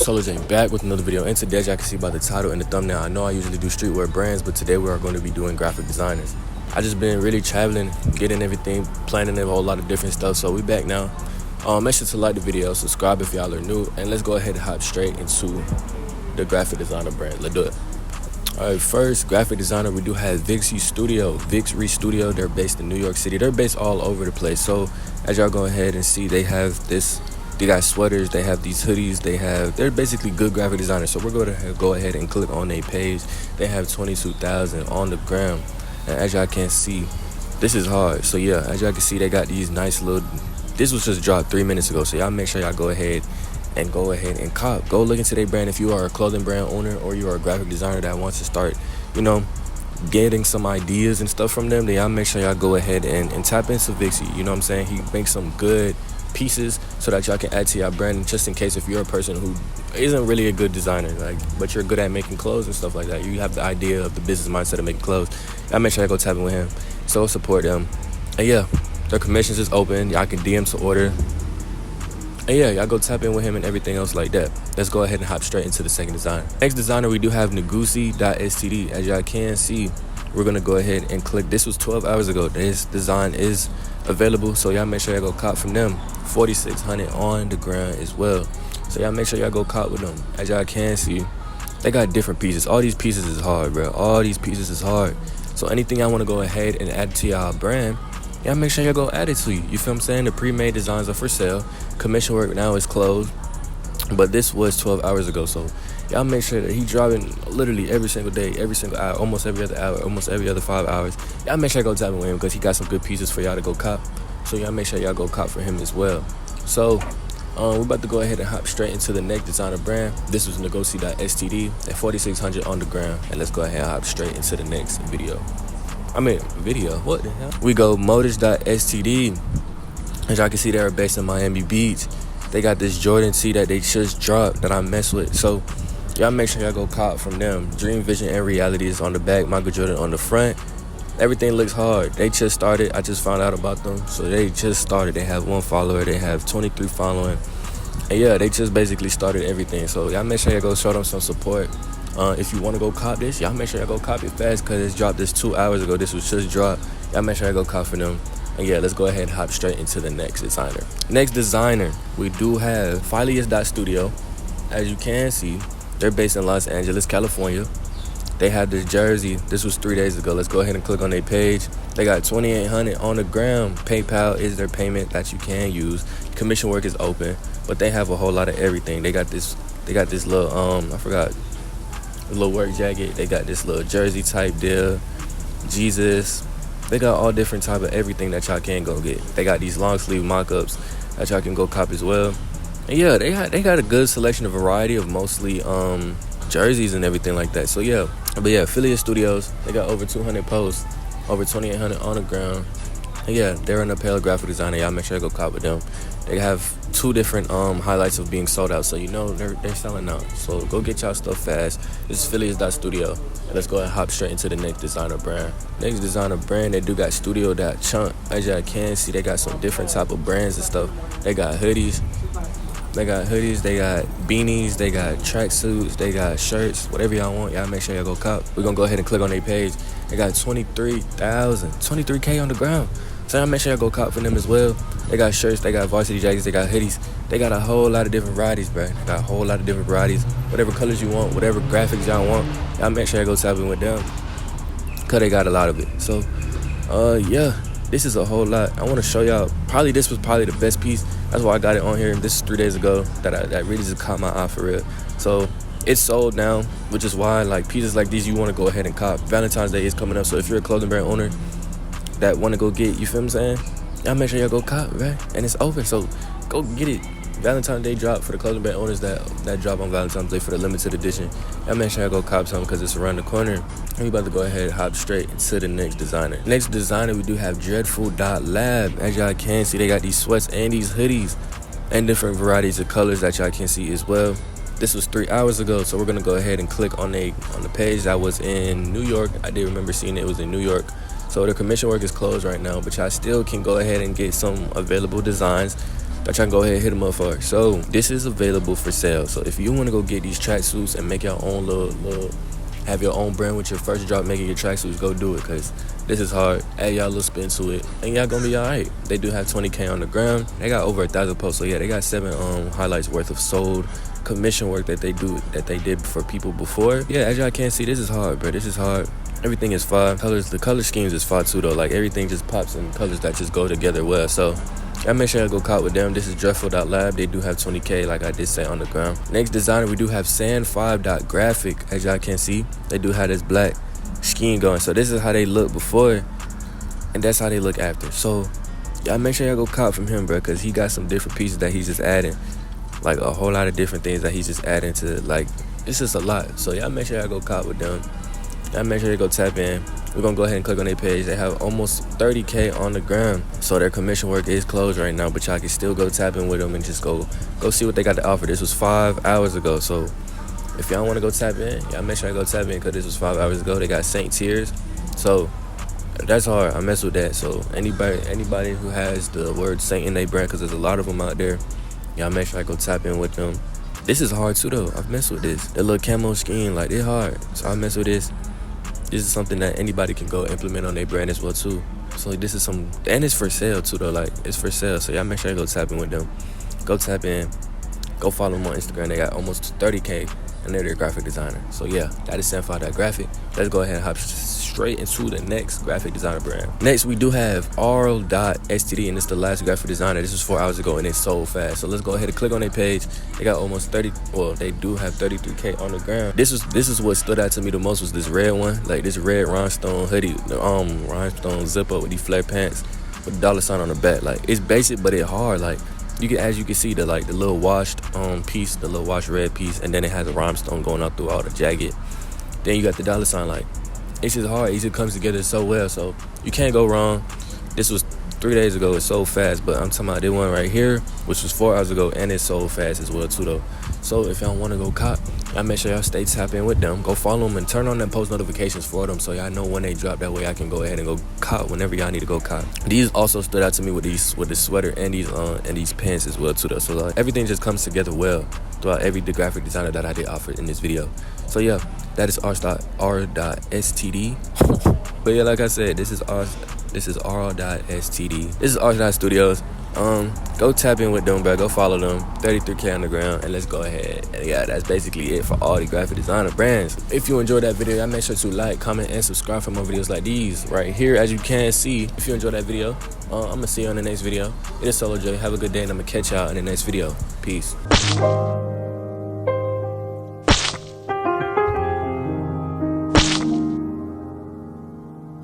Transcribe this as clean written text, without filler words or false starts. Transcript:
Solojay back with another video, and today, as y'all can see by the title and the thumbnail, I know I usually do streetwear brands, but today we are going to be doing graphic designers. I just been really traveling, getting everything, planning a whole lot of different stuff, so we back now. Make sure to like the video, subscribe if y'all are new, and let's go ahead and hop straight into the graphic designer brand. Let's do it. Alright, first, graphic designer, we do have Vivy Studio. They're based in New York City. They're based all over the place. So as y'all go ahead and see, they have this. They got sweaters, they have these hoodies, they're basically good graphic designers. So we're going to go ahead and click on their page. They have 22,000 on the gram. And as y'all can see, this is hard. So yeah, as y'all can see, they got these nice little, this was just dropped 3 minutes ago. So y'all make sure y'all go ahead and cop. Go look into their brand if you are a clothing brand owner or you are a graphic designer that wants to start, getting some ideas and stuff from them. Then y'all make sure y'all go ahead and tap into Vixie. You know what I'm saying? He makes some good pieces so that y'all can add to your brand, just in case if you're a person who isn't really a good designer, but you're good at making clothes and stuff like that. You have the idea of the business mindset of making clothes. Y'all make sure y'all go tap in with him. So support them. And yeah, their commissions is open. Y'all can DM to order. And yeah, y'all go tap in with him and everything else like that. Let's go ahead and hop straight into the second design. Next designer, we do have Nusi STD. As y'all can see, we're gonna go ahead and click. This was 12 hours ago. This design is available, so y'all make sure y'all go cop from them. 4,600 on the ground as well. So y'all make sure y'all go cop with them. As y'all can see, they got different pieces. All these pieces is hard, bro. All these pieces is hard. So anything y'all want to go ahead and add to y'all brand, y'all make sure y'all go add it to you. You feel what I'm saying? The pre-made designs are for sale. Commission work now is closed, but this was 12 hours ago. So y'all make sure that he dropping literally every single day, every single hour, almost every other hour, almost every other 5 hours. Y'all make sure y'all go tap in with him because he got some good pieces for y'all to go cop. So y'all make sure y'all go cop for him as well. So we're about to go ahead and hop straight into the next designer brand. This was Nusi STD at 4,600 on the ground. And let's go ahead and hop straight into the next video. What the hell? We go Motors.std. As y'all can see, they're based in Miami Beach. They got this Jordan tee that they just dropped that I mess with. So y'all make sure y'all go cop from them. Dream, Vision, and Reality is on the back. Michael Jordan on the front. Everything looks hard. They just started. I just found out about them. So they just started. They have 1 follower. They have 23 following. And yeah, they just basically started everything. So y'all make sure y'all go show them some support. If you want to go cop this, y'all make sure y'all go cop it fast because it's dropped this 2 hours ago. This was just dropped. Y'all make sure y'all go cop for them. And yeah, let's go ahead and hop straight into the next designer. Next designer, we do have Studio. As you can see, they're based in Los Angeles, California. They have this jersey. This was 3 days ago. Let's go ahead and click on their page. They got 2,800 on the ground. PayPal is their payment that you can use. Commission work is open, but they have a whole lot of everything. They got this little a little work jacket. They got this little jersey type deal. Jesus. They got all different type of everything that y'all can go get. They got these long sleeve mock-ups that y'all can go cop as well. And yeah, they got a good selection of variety of mostly jerseys and everything like that. So yeah, but yeah, Vivy Studios, they got over 200 posts, over 2,800 on the ground. And yeah, they're an apparel graphic designer. Y'all make sure to go cop with them. They have 2 different highlights of being sold out, so they're selling out. So go get y'all stuff fast. This is Vivy Studio. And let's go ahead and hop straight into the next designer brand. Next designer brand, they do got Studio.chunk. As y'all can see, they got some different type of brands and stuff. They got hoodies. They got beanies, they got tracksuits, they got shirts, whatever y'all want. Y'all make sure y'all go cop. We're gonna go ahead and click on their page. They got 23K on the ground. So y'all make sure y'all go cop for them as well. They got shirts, they got varsity jackets, they got hoodies. They got a whole lot of different varieties, bro. They got a whole lot of different varieties. Whatever colors you want, whatever graphics y'all want, y'all make sure y'all go tap in with them, cause they got a lot of it. So, yeah. This is a whole lot. I want to show y'all. This was probably the best piece. That's why I got it on here. This is 3 days ago that really just caught my eye for real. So it's sold now, which is why pieces like these you want to go ahead and cop. Valentine's Day is coming up, so if you're a clothing brand owner that want to go get, you feel what I'm saying? Y'all make sure y'all go cop, right? And it's open, so go get it. Valentine's Day drop for the clothing brand owners that drop on Valentine's Day for the limited edition. Y'all make sure y'all go cop some because it's around the corner. And we about to go ahead and hop straight into the next designer. Next designer, we do have Dreadful.lab. As y'all can see, they got these sweats and these hoodies and different varieties of colors that y'all can see as well. This was 3 hours ago, so we're gonna go ahead and click on the page that was in New York. I did remember seeing it was in New York. So the commission work is closed right now, but y'all still can go ahead and get some available designs. Thought y'all can go ahead and hit them up for it. So this is available for sale. So if you want to go get these tracksuits and make your own little have your own brand with your first drop making your tracksuits, go do it, because this is hard. Add y'all a little spin to it, and y'all gonna be alright. They do have 20K on the ground. They got over 1,000 posts, so yeah, they got 7 highlights worth of sold commission work that they did for people before. Yeah, as y'all can see, this is hard, bro. This is hard. Everything is fire. Colors, the color schemes is fire too, though. Like, everything just pops in colors that just go together well. So y'all make sure y'all go cop with them. This is dreadful.lab. They do have 20K, like I did say, on the ground. Next designer, we do have sand5.graphic. As y'all can see, they do have this black scheme going. So this is how they look before, and that's how they look after. So y'all make sure y'all go cop from him, bro, because he got some different pieces that he's just adding. Like, a whole lot of different things that he's just adding to, like, it's just a lot. So y'all make sure y'all go cop with them. Y'all make sure you go tap in. We're gonna go ahead and click on their page. They have almost 30K on the ground. So their commission work is closed right now, but y'all can still go tap in with them and just go see what they got to offer. This was 5 hours ago. So if y'all want to go tap in, y'all make sure I go tap in, because this was 5 hours ago. They got Saint Tiers. So that's hard. I mess with that. So anybody who has the word Saint in their brand, because there's a lot of them out there, y'all make sure I go tap in with them. This is hard too, though. I've messed with this. The little camo scheme, like, it's hard. So I mess with this. This is something that anybody can go implement on their brand as well too. So this is some, and it's for sale too, though. Like, it's for sale. So y'all make sure you go tap in with them. Go tap in. Go follow them on Instagram. They got almost 30K, and they're their graphic designer. So yeah, that is sand5.graphic. Let's go ahead and hop straight into the next graphic designer brand. Next, we do have r.std, and it's the last graphic designer. This was 4 hours ago, and it's sold fast. So let's go ahead and click on their page. They got almost 30, well, they do have 33K on the ground. This is what stood out to me the most, was this red one, like this red rhinestone hoodie, the rhinestone zipper with these flare pants with the $sign on the back. Like, it's basic, but it's hard. Like, as you can see, the little washed piece, the little washed red piece, and then it has a rhinestone going out through all the jacket. Then you got the $sign. Like, it's just hard. It just comes together so well. So you can't go wrong. This was 3 days ago. It sold fast, but I'm talking about this one right here, which was 4 hours ago, and it sold fast as well too, though. So if y'all want to go cop, y'all make sure y'all stay tapped in with them. Go follow them and turn on them post notifications for them, so y'all know when they drop. That way I can go ahead and go cop whenever y'all need to go cop. These also stood out to me with the sweater and these pants as well too, though. So like, everything just comes together well throughout every graphic designer that I did offer in this video. So yeah, that is r.std. But yeah, like I said, this is r.std. This is r.studios. Go tap in with them, bro. Go follow them. 33K on the ground, and let's go ahead. And yeah, that's basically it for all the graphic designer brands. If you enjoyed that video, y'all make sure to like, comment, and subscribe for more videos like these right here. As you can see, if you enjoyed that video, I'm gonna see you on the next video. It is Solojay. Have a good day, and I'm gonna catch y'all in the next video. Peace.